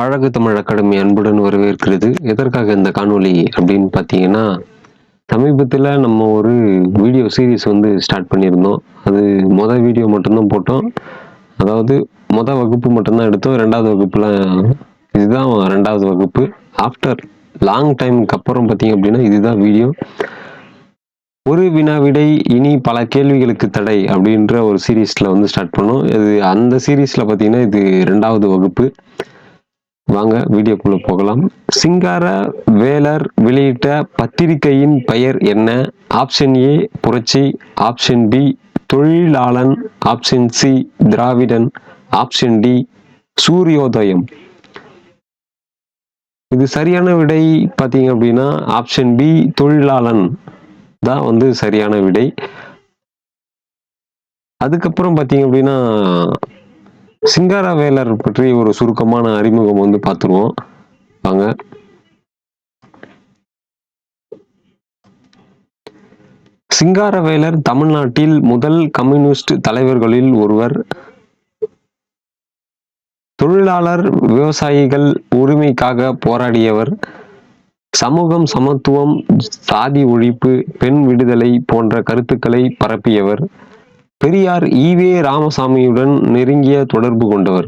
அழகு தமிழ் அகாடமி அன்புடன் வரவேற்கிறது. எதற்காக இந்த காணொளி அப்படின்னு பார்த்தீங்கன்னா, சமீபத்தில் நம்ம ஒரு வீடியோ சீரிஸ் ஸ்டார்ட் பண்ணியிருந்தோம். அது வீடியோ மட்டும்தான் போட்டோம். அதாவது வகுப்பு மட்டும்தான் எடுத்தோம். 2வது வகுப்புல இதுதான் 2வது வகுப்பு. ஆஃப்டர் லாங் டைமுக்கு அப்புறம் பார்த்தீங்க அப்படின்னா இதுதான் வீடியோ. ஒரு வினா விடை இனி பல கேள்விகளுக்கு தடை அப்படின்ற ஒரு சீரீஸ்ல ஸ்டார்ட் பண்ணோம். இது அந்த சீரீஸ்ல பார்த்தீங்கன்னா இது 2வது வகுப்பு. வாங்க வீடியோக்குள்ள போகலாம். சிங்கார வேலர் வெளியிட்ட பத்திரிகையின் பெயர் என்ன? ஆப்ஷன் ஏ புரட்சி, ஆப்ஷன் பி தொழிலாளன், ஆப்ஷன் சி திராவிடன், ஆப்ஷன் டி சூரியோதயம். இது சரியான விடை பார்த்தீங்க அப்படின்னா ஆப்ஷன் பி தொழிலாளன் தான் சரியான விடை. அதுக்கப்புறம் பார்த்தீங்க அப்படின்னா சிங்காரவேலர் பற்றி ஒரு சுருக்கமான அறிமுகம் பார்த்துருவோம். வாங்க. சிங்காரவேலர் தமிழ்நாட்டில் முதல் கம்யூனிஸ்ட் தலைவர்களில் ஒருவர். தொழிலாளர் விவசாயிகள் உரிமைக்காக போராடியவர். சமூகம், சமத்துவம், சாதி ஒழிப்பு, பெண் விடுதலை போன்ற கருத்துக்களை பரப்பியவர். பெரியார் ஈவே ராமசாமியுடன் நெருங்கிய தொடர்பு கொண்டவர்.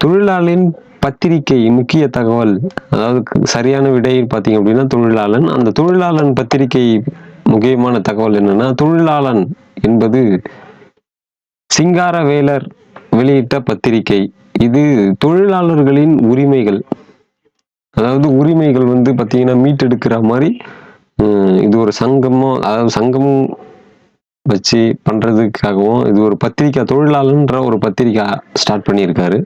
தொழிலாளரின் பத்திரிகை முக்கிய தகவல், அதாவது சரியான விடை பார்த்தீங்க அப்படின்னா தொழிலாளன். அந்த தொழிலாளன் பத்திரிகை முக்கியமான தகவல் என்னன்னா, தொழிலாளன் என்பது சிங்காரவேலர் வெளியிட்ட பத்திரிகை. இது தொழிலாளர்களின் உரிமைகள், அதாவது உரிமைகள் பார்த்தீங்கன்னா மீட்டெடுக்கிற மாதிரி இது ஒரு சங்கமோ, அதாவது சங்கம் வச்சு பண்றதுக்காகவும் இது ஒரு பத்திரிக்கை, தொழிலாளர்ன்ற ஒரு பத்திரிக்கை ஸ்டார்ட் பண்ணியிருக்காரு.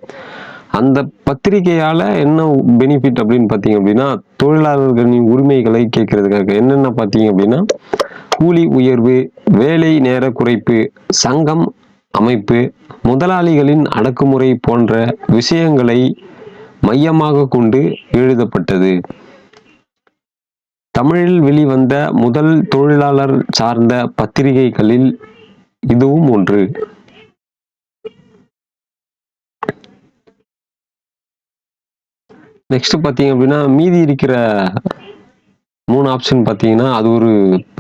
அந்த பத்திரிகையால என்ன பெனிஃபிட் அப்படின்னு பார்த்தீங்க அப்படின்னா, தொழிலாளர்களின் உரிமைகளை கேட்கறதுக்காக என்னென்ன பார்த்தீங்க அப்படின்னா, கூலி உயர்வு, வேலை நேர குறைப்பு, சங்கம் அமைப்பு, முதலாளிகளின் அடக்குமுறை போன்ற விஷயங்களை மையமாக கொண்டு எழுதப்பட்டது. தமிழில் வெளிவந்த முதல் தொழிலாளர் சார்ந்த பத்திரிகைகளில் இதுவும் ஒன்று. நெக்ஸ்ட் பார்த்தீங்க அப்படின்னா மீதி இருக்கிற 3 ஆப்ஷன் பார்த்தீங்கன்னா அது ஒரு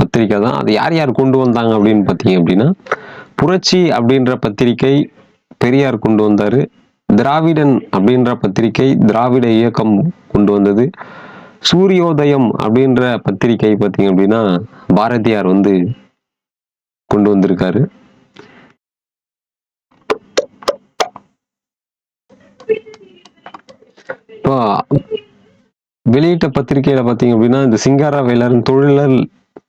பத்திரிக்கை தான். அது யார் யார் கொண்டு வந்தாங்க அப்படின்னு பார்த்தீங்க அப்படின்னா, புரட்சி அப்படின்ற பத்திரிகை பெரியார் கொண்டு வந்தாரு. திராவிடன் அப்படின்ற பத்திரிகை திராவிட இயக்கம் கொண்டு வந்தது. சூரியோதயம் அப்படின்ற பத்திரிகை பார்த்தீங்க அப்படின்னா பாரதியார் கொண்டு வந்திருக்காரு. இப்போ வெளியிட்ட பத்திரிகையில பார்த்தீங்க அப்படின்னா இந்த சிங்காரவேலர்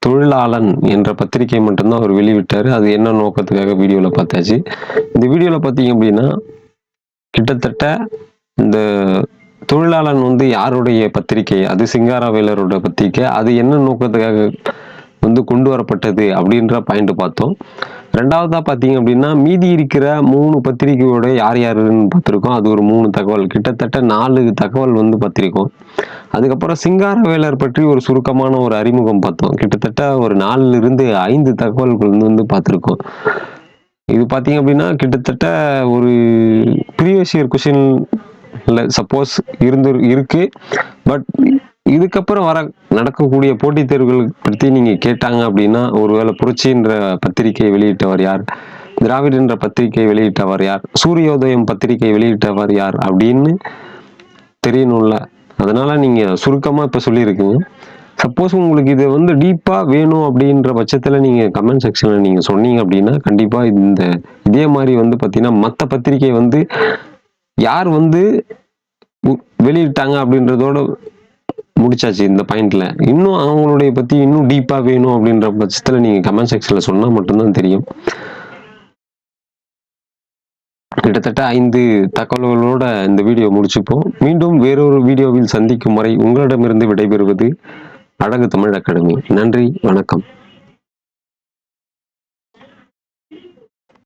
தொழிலாளன் என்ற பத்திரிகை மட்டும்தான் அவர் வெளியிட்டாரு. அது என்ன நோக்கத்துக்காக வீடியோல பார்த்தாச்சு. இந்த வீடியோல பார்த்தீங்க அப்படின்னா கிட்டத்தட்ட இந்த தொழிலாளன் யாருடைய பத்திரிகை, அது சிங்காரவேலரோட பத்திரிகை, அது என்ன நோக்கத்துக்காக கொண்டு வரப்பட்டது அப்படின்ற பாயிண்ட் பார்த்தோம். 2வதா பார்த்தீங்க அப்படின்னா மீதி இருக்கிற 3 பத்திரிகையோட யார் யாருன்னு பார்த்துருக்கோம். அது ஒரு 3 தகவல், கிட்டத்தட்ட 4 தகவல் பார்த்திருக்கோம். அதுக்கப்புறம் சிங்காரவேலர் பற்றி ஒரு சுருக்கமான ஒரு அறிமுகம் பார்த்தோம். கிட்டத்தட்ட ஒரு 4லிருந்து 5 தகவல்கள் பார்த்துருக்கோம். இது பார்த்தீங்க அப்படின்னா கிட்டத்தட்ட ஒரு ப்ரீவியஸ் இயர் கொஸ்டின் சப்போஸ் இருக்கு. பட் இதுக்கப்புறம் நடக்கக்கூடிய போட்டித் தேர்வுகள் பற்றி நீங்க கேட்டாங்க அப்படின்னா, ஒருவேளை புரட்சின்ற பத்திரிகை வெளியிட்டவர் யார், திராவிடன்ற பத்திரிகை வெளியிட்டவர் யார், சூரியோதயம் பத்திரிகை வெளியிட்டவர் யார் அப்படின்னு தெரியணும்ல. அதனால நீங்க சுருக்கமா இப்ப சொல்லியிருக்கீங்க. சப்போஸ் உங்களுக்கு இது டீப்பா வேணும் அப்படின்ற பட்சத்துல நீங்க கமெண்ட் செக்ஷன்ல நீங்க சொன்னீங்க அப்படின்னா கண்டிப்பா இதே மாதிரி பாத்தீங்கன்னா மற்ற பத்திரிகை யார் வெளியிட்டாங்க அப்படின்றதோட முடிச்சாச்சு. இந்த பாயிண்ட்ல இன்னும் அவங்களுடைய பத்தி இன்னும் டீப்பா வேணும் அப்படின்ற பட்சத்துல நீங்க கமெண்ட் செக்ஷன்ல சொன்னா மட்டும்தான் தெரியும். கிட்டத்தட்ட 5 தகவல்களோட இந்த வீடியோ முடிச்சுப்போம். மீண்டும் வேறொரு வீடியோவில் சந்திக்கும் வரை உங்களிடமிருந்து விடைபெறுவது அழகு தமிழ் அகாடமி. நன்றி, வணக்கம்.